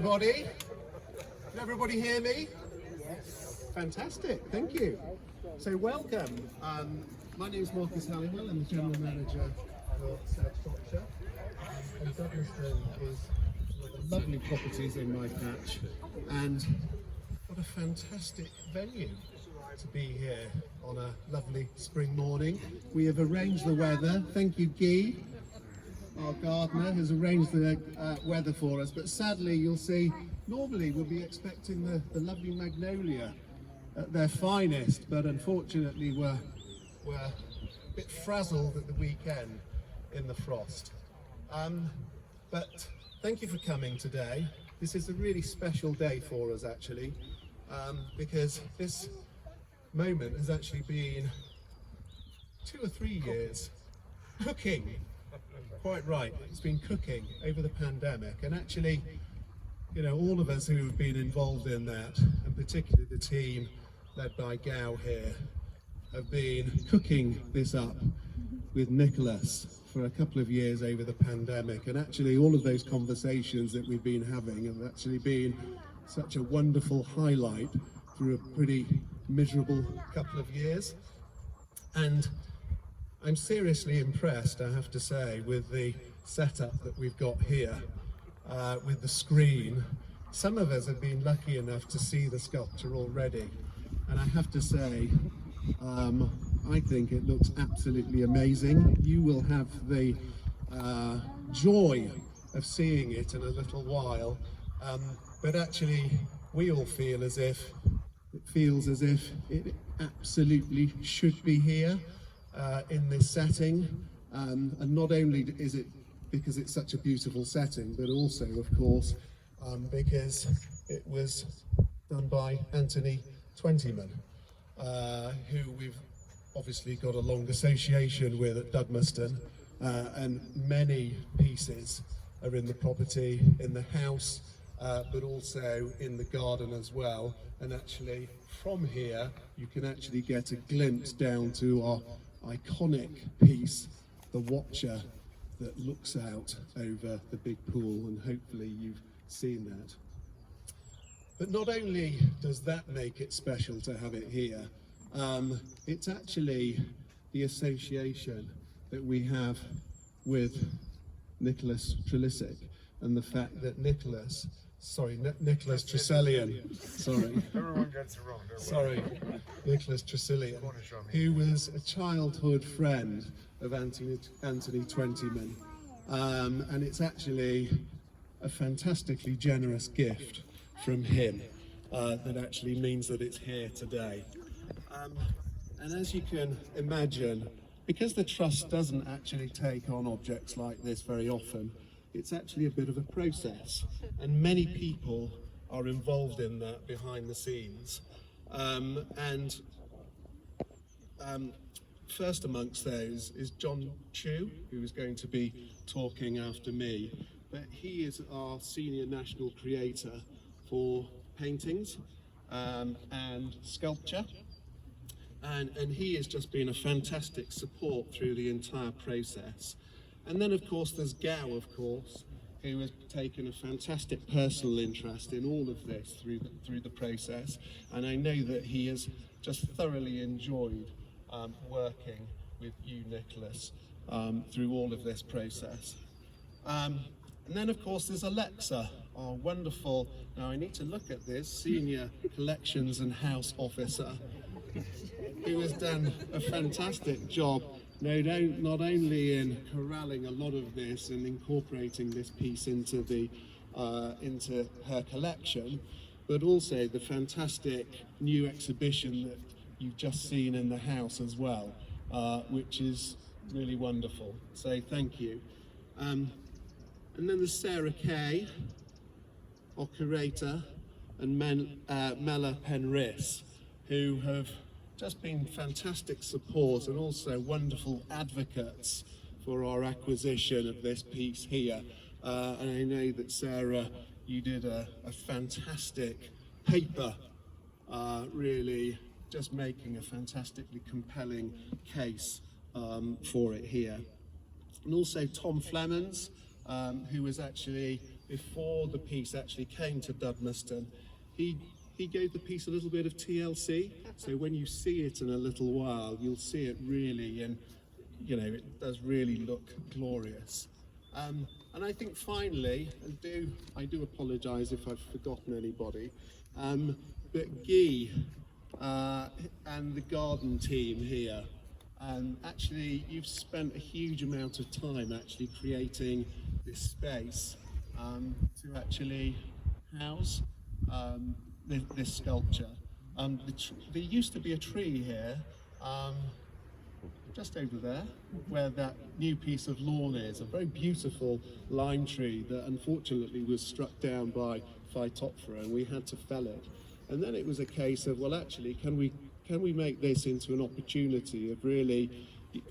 everybody. Can everybody hear me? Yes. Fantastic, thank you. So welcome. My name is Marcus Halliwell. I'm the General Manager for South Shropshire. And Dudmaston is one of the lovely properties in my patch. And what a fantastic venue to be here on a lovely spring morning. We have arranged the weather. Thank you, Guy. Our gardener has arranged the weather for us, but sadly you'll see, normally we'll be expecting the lovely magnolia at their finest, but unfortunately we're a bit frazzled at the weekend in the frost. But thank you for coming today. This is a really special day for us actually, because this moment has actually been 2 or 3 years cooking. Quite right, it's been cooking over the pandemic, and actually, you know, all of us who have been involved in that, and particularly the team led by Gow here, have been cooking this up with Nicholas for a couple of years over the pandemic, and actually all of those conversations that we've been having have actually been such a wonderful highlight through a pretty miserable couple of years. And I'm seriously impressed, I have to say, with the setup that we've got here, with the screen. Some of us have been lucky enough to see the sculpture already, and I have to say, I think it looks absolutely amazing. You will have the joy of seeing it in a little while, but actually we all feel as if it absolutely should be here. In this setting, and not only is it because it's such a beautiful setting, but also, of course, because it was done by Tony Twentyman, who we've obviously got a long association with at Dudmaston, and many pieces are in the property, in the house, but also in the garden as well. And actually, from here, you can actually get a glimpse down to our iconic piece, the Watcher, that looks out over the big pool, and hopefully you've seen that. But not only does that make it special to have it here, it's actually the association that we have with Nicholas Tresilian, and the fact that Nicholas Tresilian, sorry. Everyone gets it wrong, don't Sorry, Nicholas Tresilian, who was a childhood friend of Tony Twentyman, and it's actually a fantastically generous gift from him that actually means that it's here today. And as you can imagine, because the Trust doesn't actually take on objects like this very often, it's actually a bit of a process, and many people are involved in that behind the scenes. First amongst those is John Chu, who is going to be talking after me, but he is our senior national creator for paintings and sculpture, and he has just been a fantastic support through the entire process. And then, of course, there's Gow, of course, who has taken a fantastic personal interest in all of this through the process. And I know that he has just thoroughly enjoyed working with you, Nicholas, through all of this process. And then, of course, there's Alexa, our wonderful, now I need to look at this, Senior Collections and House Officer, who has done a fantastic job not only in corralling a lot of this and incorporating this piece into her collection, but also the fantastic new exhibition that you've just seen in the house as well, which is really wonderful. So thank you. And then there's Sarah Kay, our curator, and Mella Penriss, who have just been fantastic support and also wonderful advocates for our acquisition of this piece here. And I know that Sarah, you did a fantastic paper, really just making a fantastically compelling case for it here. And also Tom Flemons, who was actually before the piece actually came to Dudmaston, he gave the piece a little bit of TLC. So when you see it in a little while, you'll see it really, and it does really look glorious. And I think finally, I do apologise if I've forgotten anybody, but Guy and the garden team here, actually you've spent a huge amount of time actually creating this space to actually house this sculpture. There used to be a tree here, just over there, where that new piece of lawn is, a very beautiful lime tree that unfortunately was struck down by Phytophthora, and we had to fell it. And then it was a case of, well, actually, can we make this into an opportunity of really,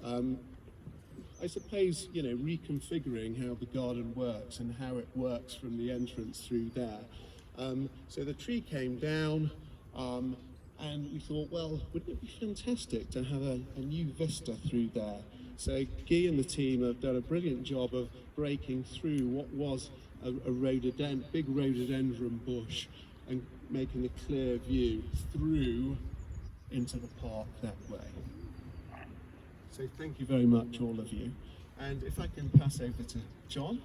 I suppose, reconfiguring how the garden works and how it works from the entrance through there. So the tree came down, and we thought, well, wouldn't it be fantastic to have a new vista through there? So Guy and the team have done a brilliant job of breaking through what was a big rhododendron bush and making a clear view through into the park that way. So thank you very much, all of you. And if I can pass over to John.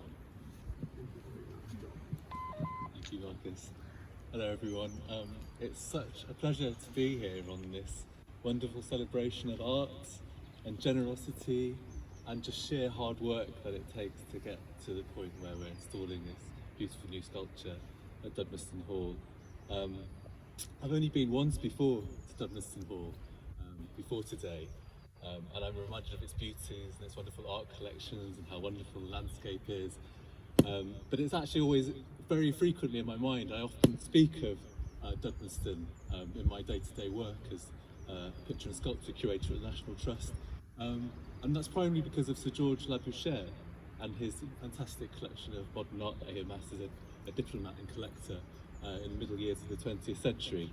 Thank you, Marcus. Hello everyone. It's such a pleasure to be here on this wonderful celebration of art and generosity and just sheer hard work that it takes to get to the point where we're installing this beautiful new sculpture at Dudmaston Hall. I've only been once before to Dudmaston Hall, before today, and I'm reminded of its beauties and its wonderful art collections and how wonderful the landscape is. But it's actually always very frequently in my mind. I often speak of Dudmaston in my day-to-day work as picture and sculpture curator at the National Trust, and that's primarily because of Sir George Labouchere and his fantastic collection of modern art that he amassed as a diplomat and collector in the middle years of the 20th century.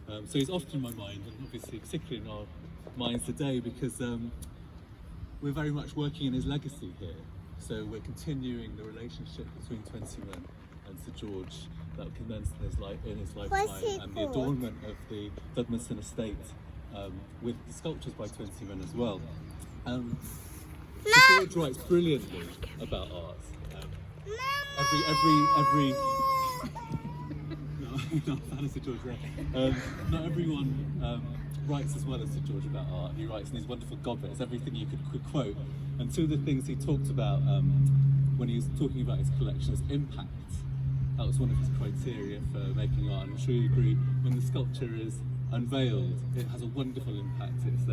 So he's often in my mind, and obviously particularly in our minds today, because we're very much working in his legacy here. So we're continuing the relationship between Twentyman and Sir George that commenced in his lifetime, and the adornment of the Dudmaston estate with the sculptures by Twentyman as well. Sir George writes brilliantly about art. Not a fan of Sir George, right? Not everyone writes as well as Sir George about art. He writes in these wonderful goblets, everything you could quote. And two of the things he talked about when he was talking about his collection is impact. That was one of his criteria for making art, and I'm sure you agree, when the sculpture is unveiled, it has a wonderful impact. It's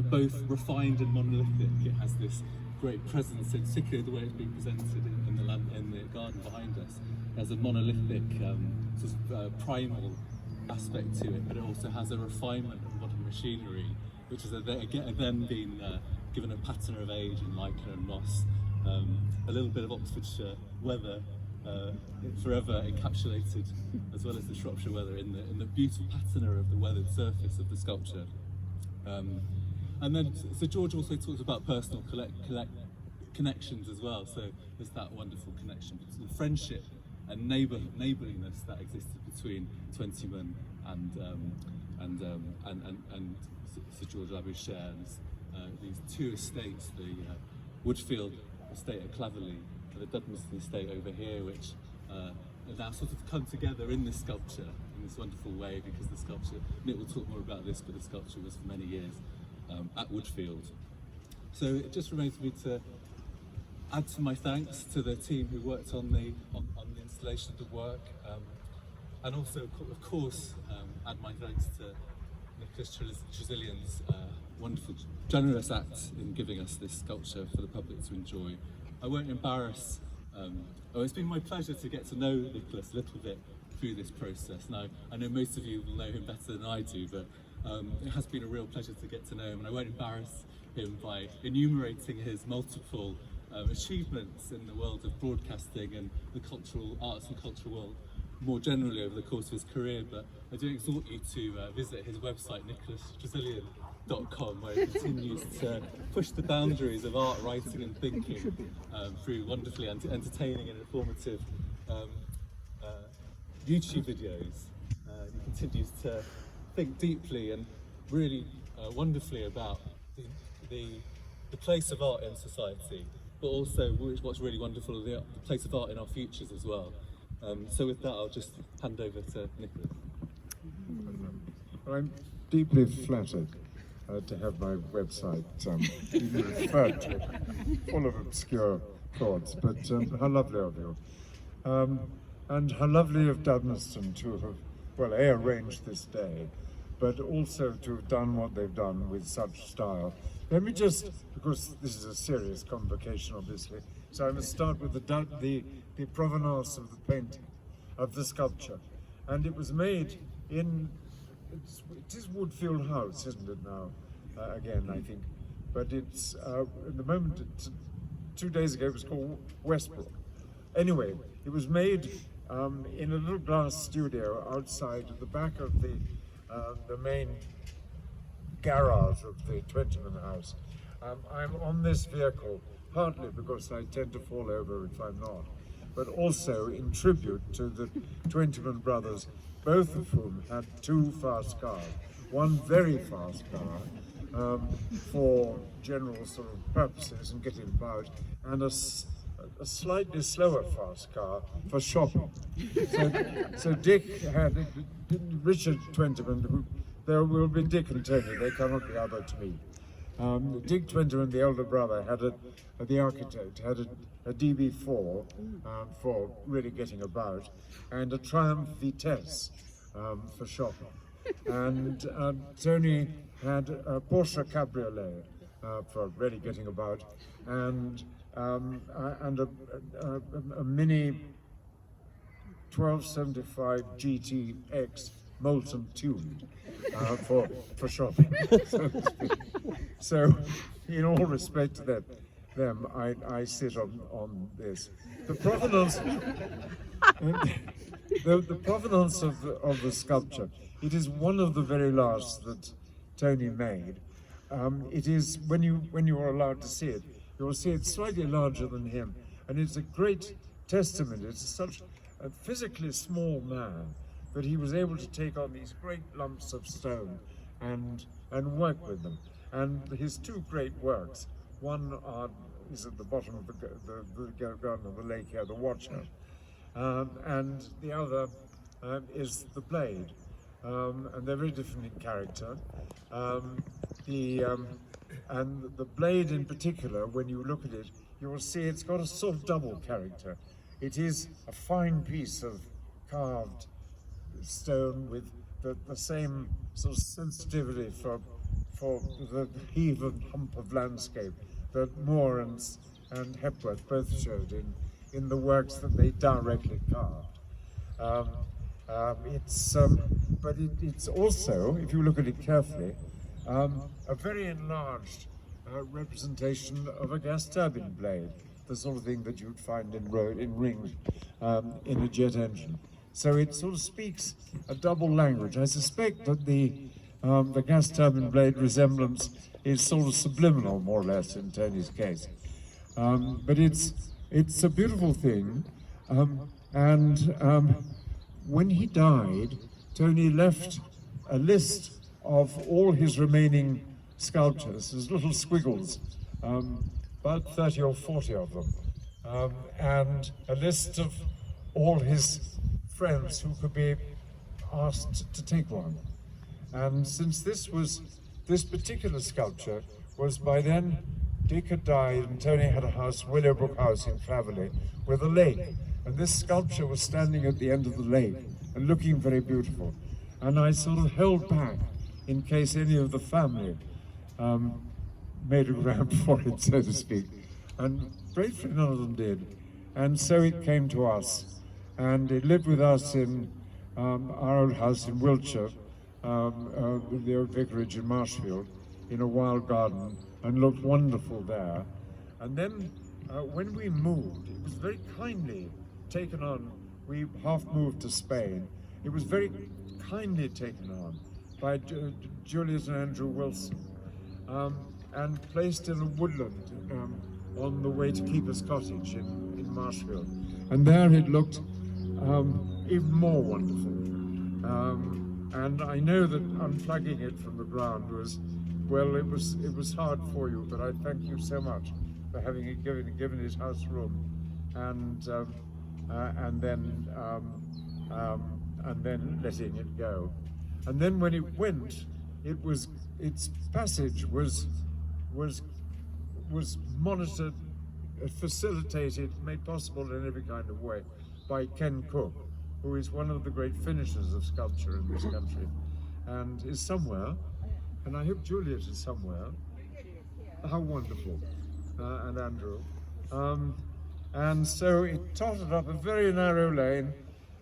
both refined and monolithic. It has this great presence, in particularly the way it's being presented in the garden behind us. It has a monolithic primal aspect to it, but it also has a refinement of modern machinery, which has then been given a patina of age in lichen and moss, a little bit of Oxfordshire weather forever encapsulated, as well as the Shropshire weather in the beautiful patina of the weathered surface of the sculpture. And then Sir George also talks about personal connections as well. So there's that wonderful connection between friendship and neighbourliness that existed between Twentyman and Sir George Labouchere. These two estates, the Woodfield estate at Claverley and the Dudmaston estate over here, which have now sort of come together in this sculpture in this wonderful way, because the sculpture, Nick will talk more about this, but the sculpture was for many years at Woodfield. So it just remains for me to add to my thanks to the team who worked on the installation of the work, and also of course add my thanks to Nicholas Tresilian's wonderful, generous act in giving us this sculpture for the public to enjoy. I won't embarrass, it's been my pleasure to get to know Nicholas a little bit through this process. Now, I know most of you will know him better than I do, but it has been a real pleasure to get to know him, and I won't embarrass him by enumerating his multiple achievements in the world of broadcasting and the cultural arts and cultural world more generally over the course of his career, but I do exhort you to visit his website, Nicholas Tresilian, where he continues to push the boundaries of art, writing and thinking through wonderfully entertaining and informative YouTube videos. He continues to think deeply and really wonderfully about the place of art in society, but also what's really wonderful, the place of art in our futures as well. So with that, I'll just hand over to Nicholas. I'm deeply flattered to have my website even referred to, full of obscure thoughts, but how lovely of you. And how lovely of Dudmaston to have, well, arranged this day, but also to have done what they've done with such style. Let me just, because this is a serious convocation, obviously, so I must start with the provenance of the painting, of the sculpture. And it was made in, it is Woodfield House, isn't it now? Again, I think. But it's, at the moment, 2 days ago, it was called Westbrook. Anyway, it was made in a little glass studio outside at the back of the main garage of the Twentyman house. I'm on this vehicle partly because I tend to fall over if I'm not, but also in tribute to the Twentyman brothers, both of whom had 2 fast cars. One very fast car for general sort of purposes and getting about, and a slightly slower fast car for shopping. So Dick had, Richard Twentyman, who, there will be Dick and Tony, they cannot be other to me. Dick Twentyman, the elder brother, had the architect, had a DB4 for really getting about, and a Triumph Vitesse for shopping. And Tony had a Porsche Cabriolet for really getting about, and a Mini 1275 GTX molten tuned for shopping. So in all respect to them, I sit on this. The provenance, the provenance of the sculpture, it is one of the very last that Tony made. It is, when you are allowed to see it, you will see it's slightly larger than him, and it's a great testament. It's such a physically small man that he was able to take on these great lumps of stone and work with them. And his 2 great works, one is at the bottom of the garden of the lake here, the Watcher, and the other is the Blade, and they're very different in character. And the Blade in particular, when you look at it, you will see it's got a sort of double character. It is a fine piece of carved stone with the same sort of sensitivity for the heave and hump of landscape that Moore and Hepworth both showed in the works that they directly carved. But it's also, if you look at it carefully, a very enlarged representation of a gas turbine blade, the sort of thing that you'd find in rings in a jet engine. So it sort of speaks a double language. I suspect that the gas turbine blade resemblance is sort of subliminal, more or less, in Tony's case. But it's a beautiful thing. When he died, Tony left a list of all his remaining sculptures as little squiggles, about 30 or 40 of them, and a list of all his friends who could be asked to take one. And since this particular sculpture was by then, Dick had died and Tony had a house, Willowbrook House in Claverley, with a lake. And this sculpture was standing at the end of the lake and looking very beautiful. And I sort of held back in case any of the family made a grab for it, so to speak. And gratefully none of them did. And so it came to us. And it lived with us in our old house in Wiltshire, the old vicarage in Marshfield, in a wild garden, and looked wonderful there. And then when we moved, it was very kindly taken on. We half moved to Spain. It was very kindly taken on by Julius and Andrew Wilson, and placed in a woodland on the way to Keeper's Cottage in Marshfield. And there it looked even more wonderful. And I know that unplugging it from the ground was, well, it was hard for you, but I thank you so much for having it given it house room, and then letting it go. And then when it went, its passage was monitored, facilitated, made possible in every kind of way by Ken Cook, who is one of the great finishers of sculpture in this country, and is somewhere, and I hope Juliet is somewhere. How wonderful, and Andrew. And so it tottered up a very narrow lane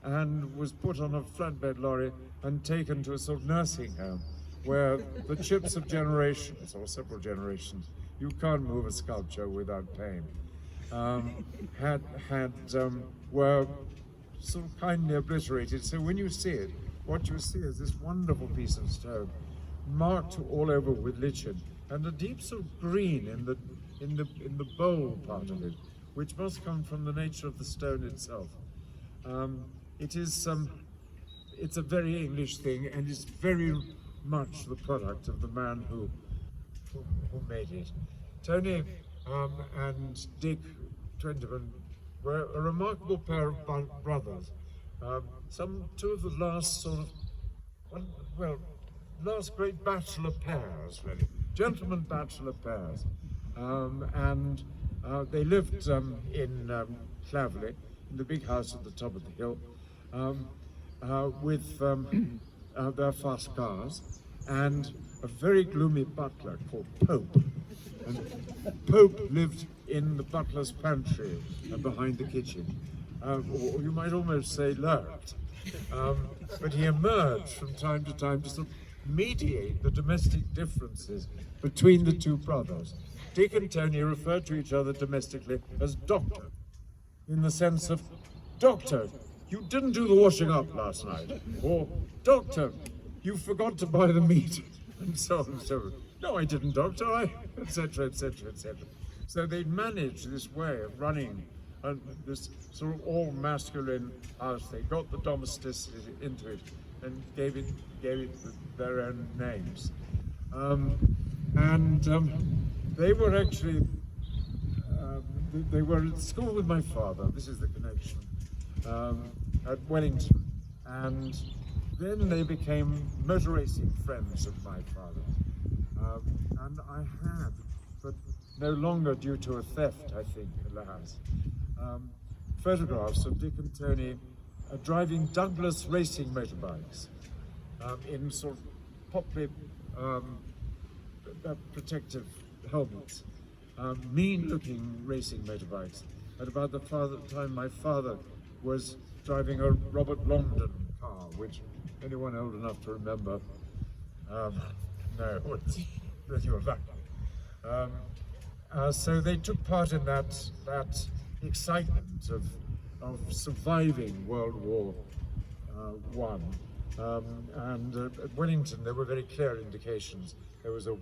and was put on a flatbed lorry and taken to a sort of nursing home, where the chips of generations, or several generations, you can't move a sculpture without pain, were sort of kindly obliterated. So when you see it, what you see is this wonderful piece of stone, marked all over with lichen, and a deep sort of green in the bowl part of it, which must come from the nature of the stone itself. It's a very English thing, and it's very much the product of the man who made it. Tony and Dick Twentyman were a remarkable pair of brothers. Two of the last sort of, last great bachelor pairs, really. Gentlemen bachelor pairs. And they lived in Clavely, in the big house at the top of the hill, with their fast cars, and a very gloomy butler called Pope. And Pope lived in the butler's pantry behind the kitchen, or you might almost say lurked. But he emerged from time to time to sort of mediate the domestic differences between the two brothers. Dick and Tony referred to each other domestically as Doctor, in the sense of, Doctor, you didn't do the washing up last night, or Doctor, you forgot to buy the meat, and so on and so on. No, I didn't, Doctor, etc., etc., etc. So they managed this way of running this sort of all masculine house. They got the domesticity into it and gave it their own names. They were actually, they were at school with my father, this is the connection, at Wellington, and then they became motor racing friends of my father. And I had, but no longer due to a theft, I think, alas, photographs of Dick and Tony driving Douglas racing motorbikes in sort of poppy protective helmets, mean-looking racing motorbikes. At about the time my father was driving a Robert Longdon car, which anyone old enough to remember, no, it's your luck. So they took part in that excitement of surviving World War I. And at Wellington there were very clear indications. There was a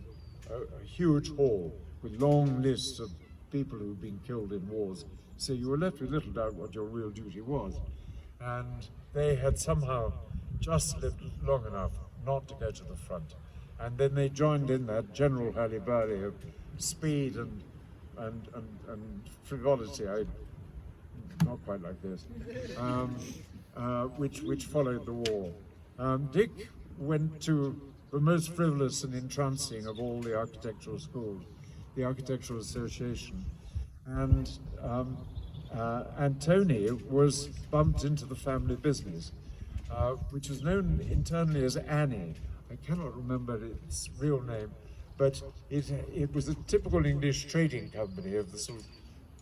huge hall with long lists of people who'd been killed in wars. So you were left with little doubt what your real duty was. And they had somehow just lived long enough not to go to the front. And then they joined in that general hurly-burly of speed and frivolity. Not quite like this, which followed the war. Dick went to the most frivolous and entrancing of all the architectural schools, the Architectural Association, and Tony was bumped into the family business, which was known internally as Annie. I cannot remember its real name, but it was a typical English trading company of the sort of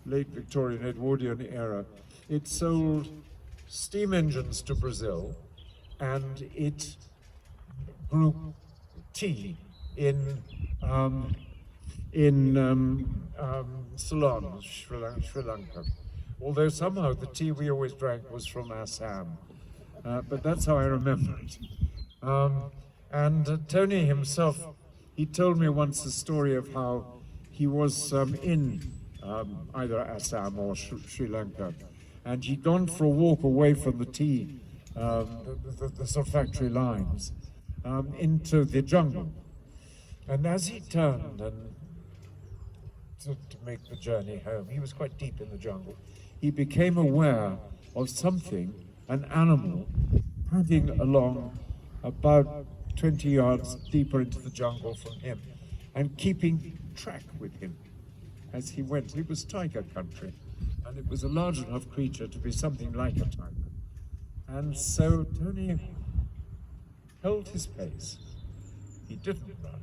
late Victorian Edwardian era. It sold steam engines to Brazil, and it grew tea in Ceylon, Sri Lanka. Although somehow the tea we always drank was from Assam, but that's how I remember it. And Tony himself he told me once the story of how he was in either Assam or Sri Lanka, and he'd gone for a walk away from the tea, the sort of factory lines, into the jungle. And as he turned and to make the journey home, he was quite deep in the jungle, he became aware of something, an animal, padding along about 20 yards deeper into the jungle from him and keeping track with him as he went. It was tiger country, and it was a large enough creature to be something like a tiger. And so Tony held his pace. He didn't run.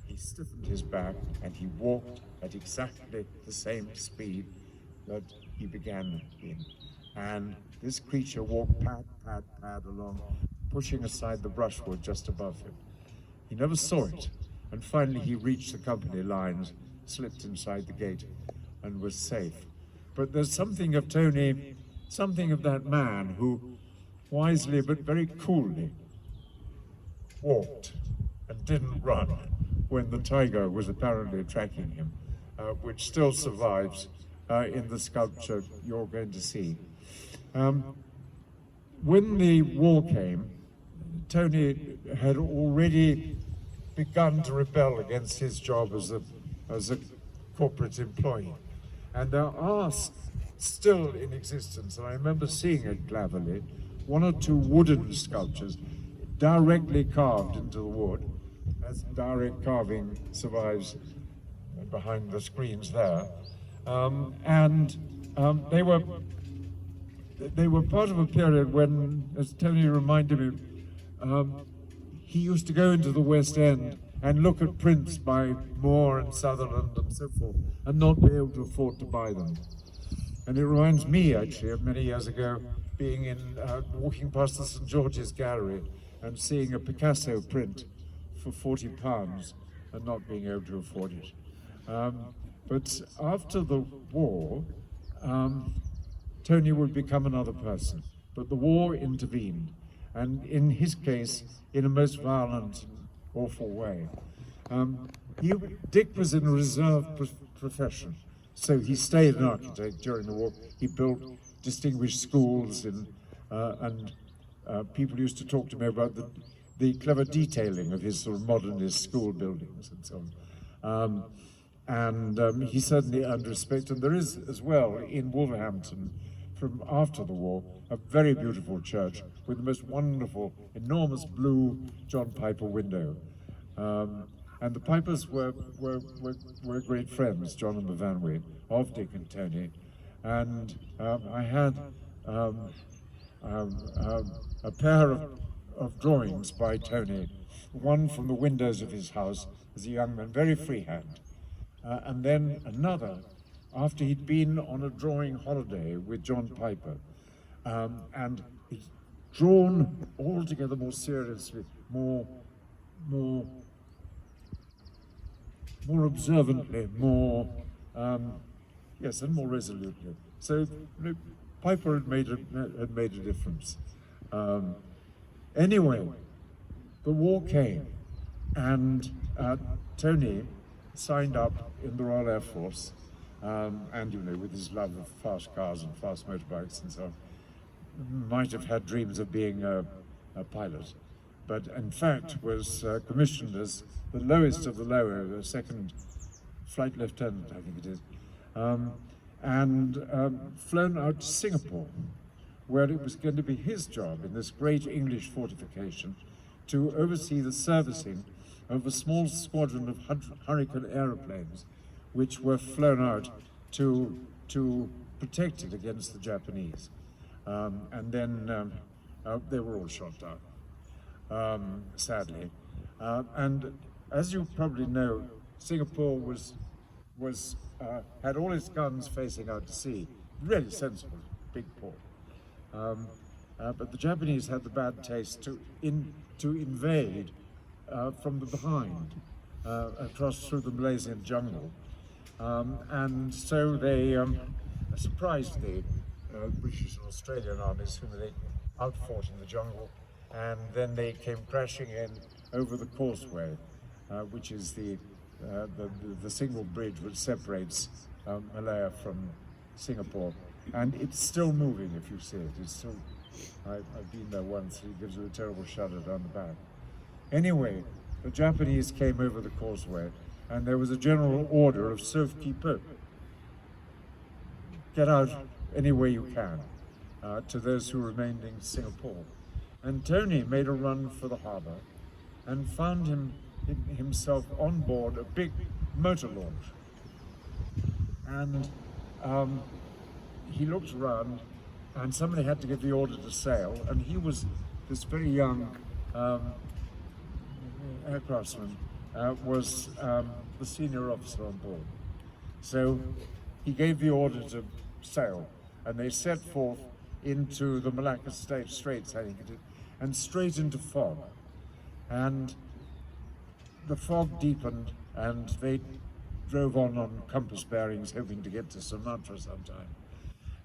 He stiffened his back and he walked at exactly the same speed that he began in. And this creature walked pad, pad, pad along, pushing aside the brushwood just above him. He never saw it, and finally he reached the company lines, slipped inside the gate, and was safe. But there's something of Tony, something of that man who wisely but very coolly walked and didn't run when the tiger was apparently tracking him, which still survives in the sculpture you're going to see. When the war came, Tony had already begun to rebel against his job as a corporate employee. And there are still in existence, and I remember seeing at Claverley, one or two wooden sculptures directly carved into the wood, as direct carving survives behind the screens there. They were part of a period when, as Tony reminded me, he used to go into the West End and look at prints by Moore and Sutherland and so forth, and not be able to afford to buy them. And it reminds me, actually, of many years ago, being walking past the St. George's Gallery and seeing a Picasso print for £40 and not being able to afford it. But after the war, Tony would become another person. But the war intervened, and in his case, in a most violent and awful way. Dick was in a reserve profession, so he stayed an architect during the war. He built distinguished schools, and people used to talk to me about the clever detailing of his sort of modernist school buildings and so on. He certainly earned respect, and there is as well in Wolverhampton, from after the war, a very beautiful church with the most wonderful, enormous blue John Piper window. And the Pipers were great friends, John and the Van Wee, of Dick and Tony. And I had a pair of drawings by Tony, one from the windows of his house as a young man, very freehand, and then another after he'd been on a drawing holiday with John Piper, and he's drawn altogether more seriously, more observantly, more and more resolutely. So Piper had made a difference. Anyway, the war came, and Tony signed up in the Royal Air Force, and with his love of fast cars and fast motorbikes and so on, might have had dreams of being a pilot, but in fact was commissioned as the lowest of the low, a second flight lieutenant, I think it is, and flown out to Singapore, where it was going to be his job in this great English fortification to oversee the servicing of a small squadron of Hurricane aeroplanes, which were flown out to protect it against the Japanese. And then they were all shot down, sadly. And as you probably know, Singapore had all its guns facing out to sea. Really sensible, big port. But the Japanese had the bad taste to invade from the behind, across through the Malaysian jungle. And so they surprised the British and Australian armies, whom they outfought in the jungle, and then they came crashing in over the causeway which is the single bridge which separates Malaya from Singapore, and it's still moving. If you see it, it's still. I've been there once. It gives you a terrible shudder down the back. Anyway, the Japanese came over the causeway, and there was a general order of sauve qui peut. Get out any way you can to those who remained in Singapore. And Tony made a run for the harbour and found himself on board a big motor launch. And he looked around, and somebody had to give the order to sail, and he was this very young aircraftsman, was the senior officer on board. So he gave the order to sail, and they set forth into the Malacca Straits, I think it is, and straight into fog. And the fog deepened, and they drove on compass bearings, hoping to get to Sumatra sometime.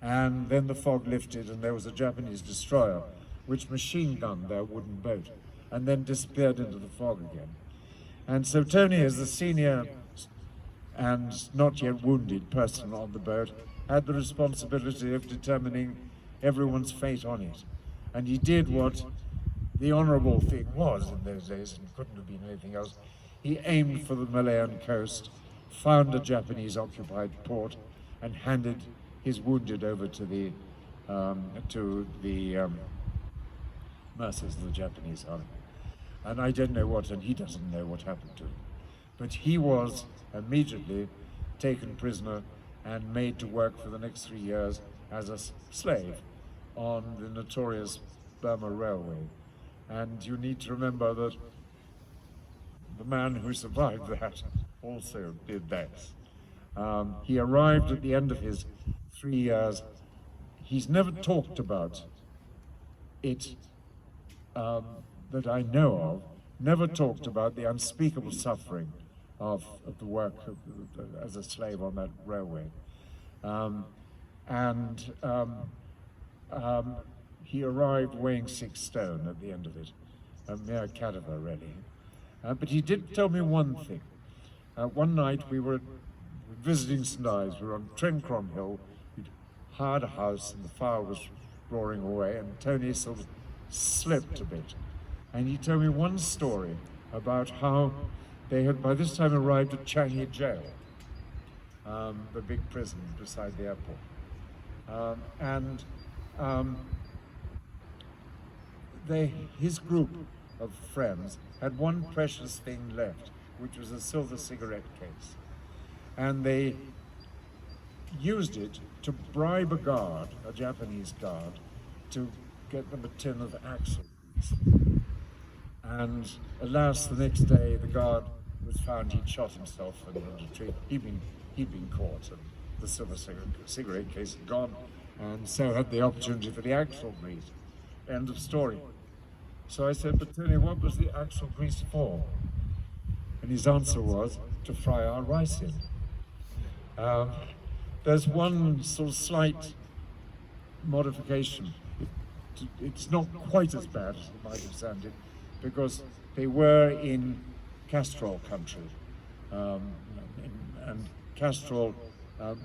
And then the fog lifted, and there was a Japanese destroyer, which machine-gunned their wooden boat, and then disappeared into the fog again. And so Tony, as the senior and not yet wounded person on the boat, had the responsibility of determining everyone's fate on it. And he did what the honourable thing was in those days, and couldn't have been anything else. He aimed for the Malayan coast, found a Japanese-occupied port, and handed his wounded over to the mercies of the Japanese army. And I don't know what, and he doesn't know what happened to him. But he was immediately taken prisoner and made to work for the next 3 years as a slave on the notorious Burma Railway. And you need to remember that the man who survived that also did that. He arrived at the end of his 3 years. He's never talked about it that I know of, never talked about the unspeakable suffering of the work as a slave on that railway. He arrived weighing 6 stone at the end of it, a mere cadaver really. But he did tell me one thing. One night we were visiting St. Ives, we were on Trencron Hill, we'd hired a house and the fire was roaring away, and Tony sort of slipped a bit. And he told me one story about how they had by this time arrived at Changi Jail, the big prison beside the airport. His group of friends had one precious thing left, which was a silver cigarette case. And they used it to bribe a guard, a Japanese guard, to get them a tin of axle grease. And alas, the next day the guard was found he'd shot himself in a retreat. He'd been caught, and the silver cigarette case had gone, and so had the opportunity for the axle grease. End of story. So I said, but Tony, what was the axle grease for? And his answer was, to fry our rice in. There's one sort of slight modification. It's not quite as bad as it might have sounded, because they were in Castrol country, and Castrol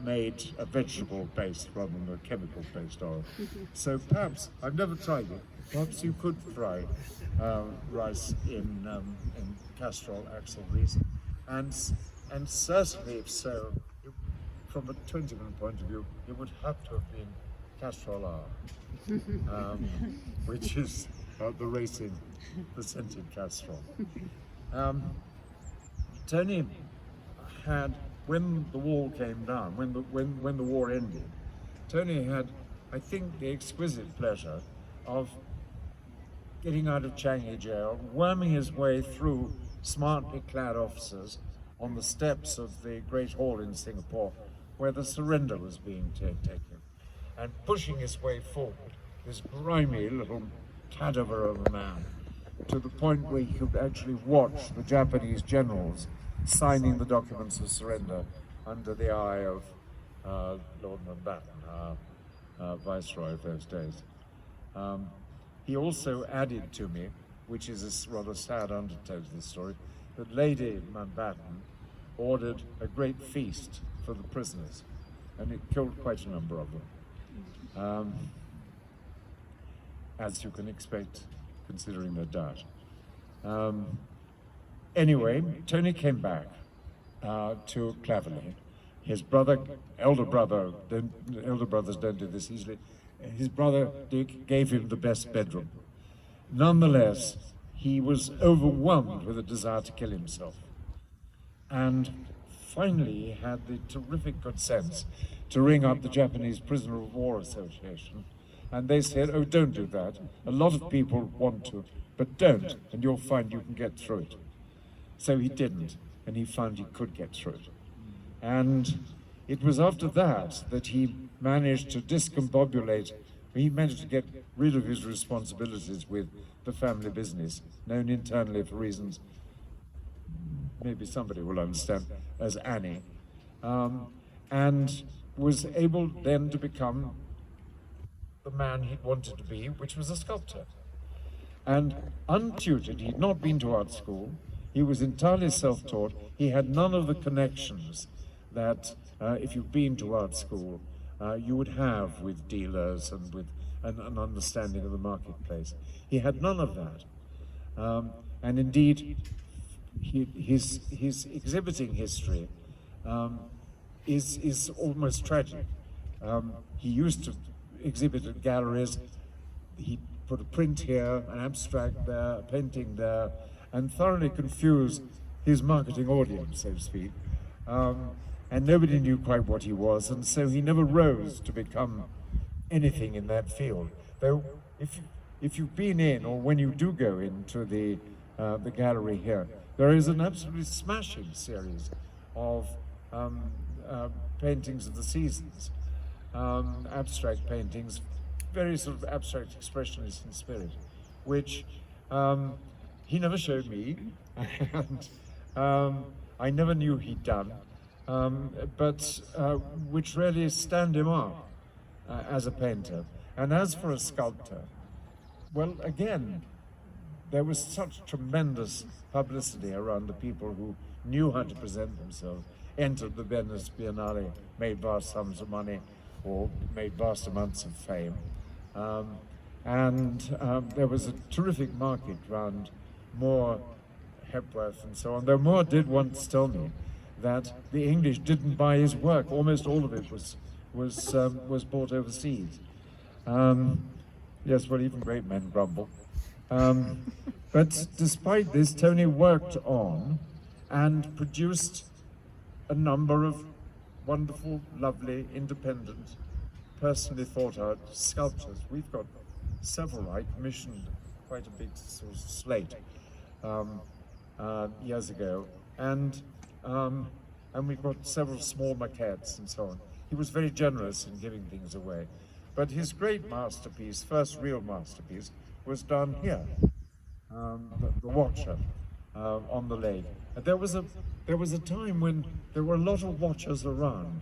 made a vegetable-based rather than a chemical-based oil. So perhaps, I've never tried it, perhaps you could fry rice in Castrol axle grease, and certainly if so, from a Twentyman point of view, it would have to have been Castrol R, which is the racing, the scented Castrol. Tony had, when the wall came down, when the war ended, Tony had, I think, the exquisite pleasure of getting out of Changi Jail, worming his way through smartly clad officers on the steps of the Great Hall in Singapore, where the surrender was being taken, and pushing his way forward, this grimy little cadaver of a man, to the point where he could actually watch the Japanese generals signing the documents of surrender under the eye of Lord Mountbatten, our viceroy of those days. He also added to me, which is a rather sad undertone to this story, that Lady Mountbatten ordered a great feast for the prisoners, and it killed quite a number of them, as you can expect, considering their diet. Anyway, Tony came back to Clatterley. His brother, elder brothers don't do this easily. His brother Dick gave him the best bedroom. Nonetheless, he was overwhelmed with a desire to kill himself. And finally, he had the terrific good sense to ring up the Japanese Prisoner of War Association. And they said, oh, don't do that. A lot of people want to, but don't, and you'll find you can get through it. So he didn't, and he found he could get through it. And it was after that that he managed to discombobulate, he managed to get rid of his responsibilities with the family business, known internally for reasons maybe somebody will understand as Annie, and was able then to become the man he wanted to be, which was a sculptor. And untutored, he'd not been to art school, he was entirely self-taught, he had none of the connections that if you've been to art school, you would have with dealers and with an understanding of the marketplace. He had none of that. And indeed, his exhibiting history is almost tragic. He used to exhibit at galleries. He put a print here, an abstract there, a painting there, and thoroughly confused his marketing audience, so to speak. And nobody knew quite what he was, and so he never rose to become anything in that field. Though, if you've been in, or when you do go into the gallery here, there is an absolutely smashing series of paintings of the seasons, abstract paintings, very sort of abstract expressionist in spirit, which he never showed me, and I never knew he'd done, but which really stand him up as a painter. And as for a sculptor, well, again, there was such tremendous publicity around the people who knew how to present themselves, entered the Venice Biennale, made vast sums of money, or made vast amounts of fame. There was a terrific market round Moore, Hepworth, and so on, though Moore did once tell me that the English didn't buy his work. Almost all of it was bought overseas. Yes, well, even great men grumble. But despite this, Tony worked on and produced a number of wonderful, lovely, independent, personally thought out sculptures. We've got several. I commissioned quite a big sort of slate years ago, and we've got several small maquettes and so on. He was very generous in giving things away. But his great masterpiece, first real masterpiece, was done here, the Watcher on the lake. And there was a time when there were a lot of watchers around.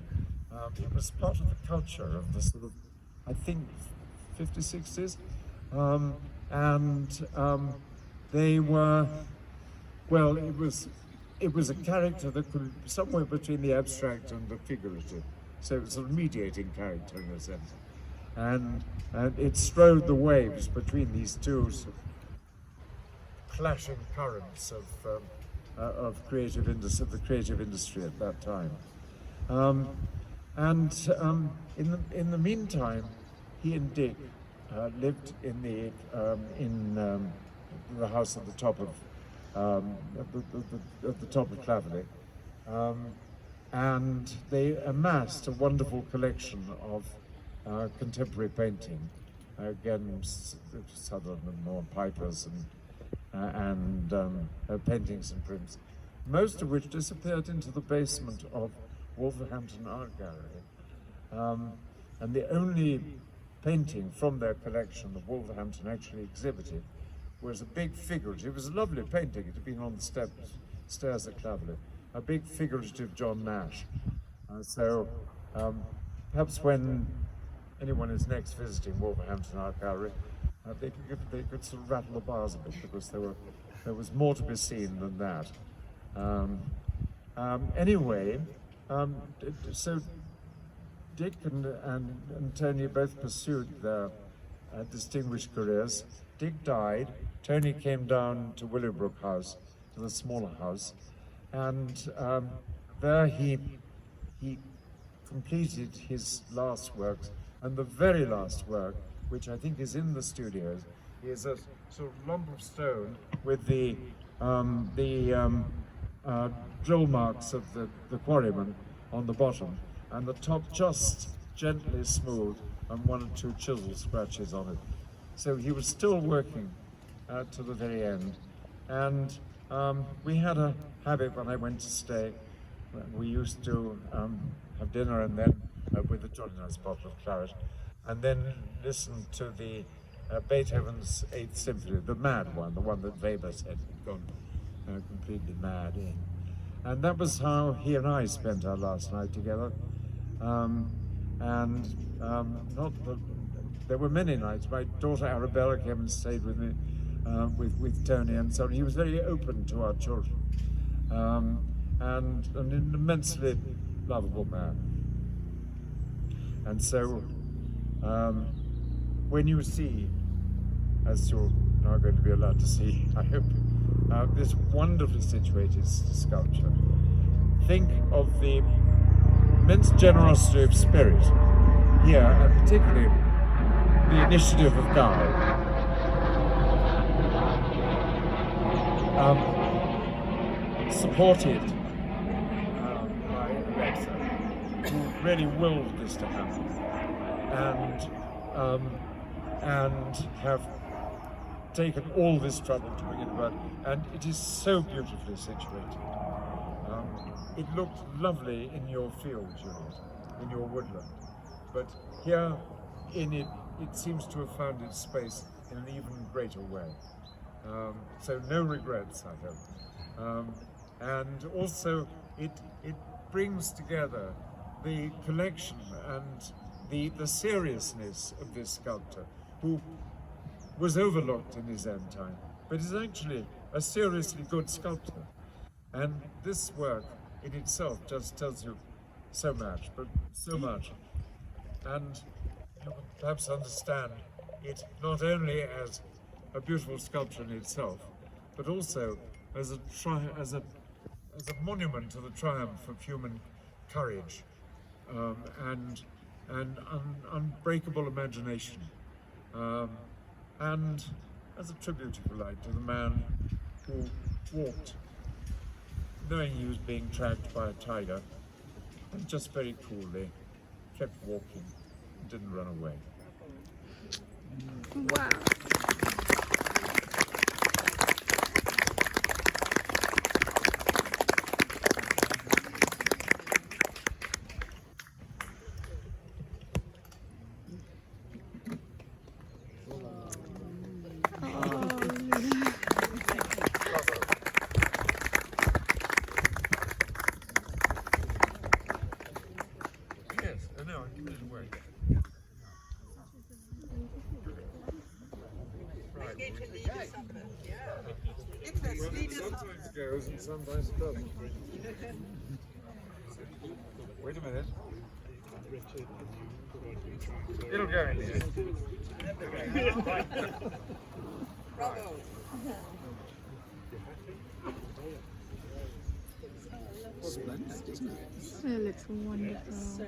It was part of the culture of the sort of, I think, 50s, 60s, they were, well, it was a character that could be somewhere between the abstract and the figurative. So it was a mediating character in a sense. And it strode the waves between these two sort of clashing currents of the creative industry at that time. In the meantime, he and Dick lived in the house at the top of Clatterley, and they amassed a wonderful collection of contemporary painting, again Sutherland and Moore Pipers and paintings and prints, most of which disappeared into the basement of Wolverhampton Art Gallery. And the only painting from their collection that Wolverhampton actually exhibited was a big figurative. It was a lovely painting. It had been on the stairs at Clatterley. A big figurative John Nash. Perhaps when anyone is next visiting Wolverhampton Art Gallery, they could sort of rattle the bars a bit, because there was more to be seen than that. Anyway, so Dick and Tony both pursued their distinguished careers. Dick died. Tony came down to Willowbrook House, to the smaller house, and there he completed his last works. And the very last work, which I think is in the studios, is a sort of lump of stone with the drill marks of the quarryman on the bottom, and the top just gently smooth and one or two chisel scratches on it. So he was still working to the very end. And we had a habit when I went to stay. We used to have dinner and then with a jolly nice bottle of claret, and then listen to the Beethoven's Eighth Symphony, the mad one, the one that Weber said had gone completely mad in. And that was how he and I spent our last night together. There were many nights. My daughter Arabella came and stayed with me, with Tony and so on. He was very open to our children, and an immensely lovable man. And so, when you see, as you're now going to be allowed to see, I hope, this wonderfully situated sculpture, think of the immense generosity of spirit here, and particularly the initiative of Guy. Supported by Alexa, who really willed this to happen, and have taken all this trouble to bring it about, and it is so beautifully situated. It looked lovely in your field, Juliet, in your woodland, but here in it seems to have found its space in an even greater way. So no regrets, I hope. And also it brings together the collection and the seriousness of this sculptor, who was overlooked in his own time, but is actually a seriously good sculptor. And this work in itself just tells you so much, but so much. And you can perhaps understand it not only as a beautiful sculpture in itself, but also as a monument to the triumph of human courage and unbreakable imagination, and as a tribute, if you like, to the man who walked, knowing he was being tracked by a tiger, and just very coolly kept walking and didn't run away. Wow. Yes, I know, I'm giving it away. Sometimes it goes and sometimes it doesn't. Wait a minute. It'll go in here. Bravo. Splendid, isn't it? It looks wonderful.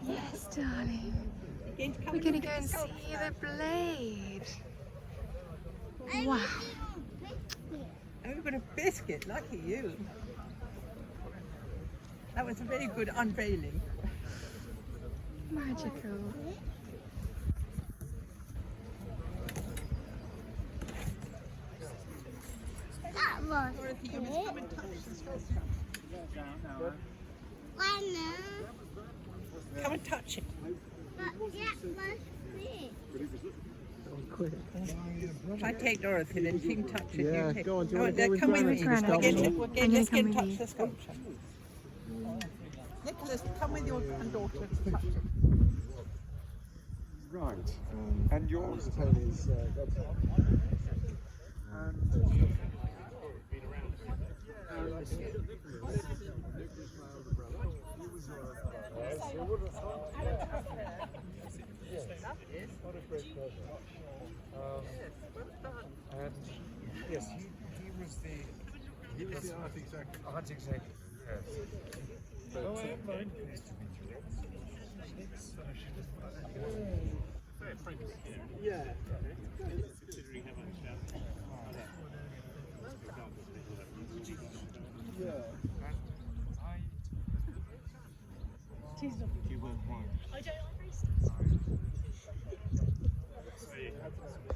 Yes, darling. We're going to go and see the blade. Wow. And we've got a biscuit, lucky you. That was a very good unveiling. Magical. That was Dorothy, you must come and touch this first. Come and touch it. but that was big. If I take Dorothy, then she can touch it. Yeah, You take... go on, do you Oh, want to go with come with Dorothy? me. Let's run it. We're I'm going, gonna let's come go with touch you. the sculpture. Nicholas, come with your granddaughter to touch it. Right. And yours, Tony's What a great pleasure. And yes, he was the art executive. Art executive, yes. But, oh, I'm fine. Pleased to meet you. yeah. Considering how much Yeah. you weren't one.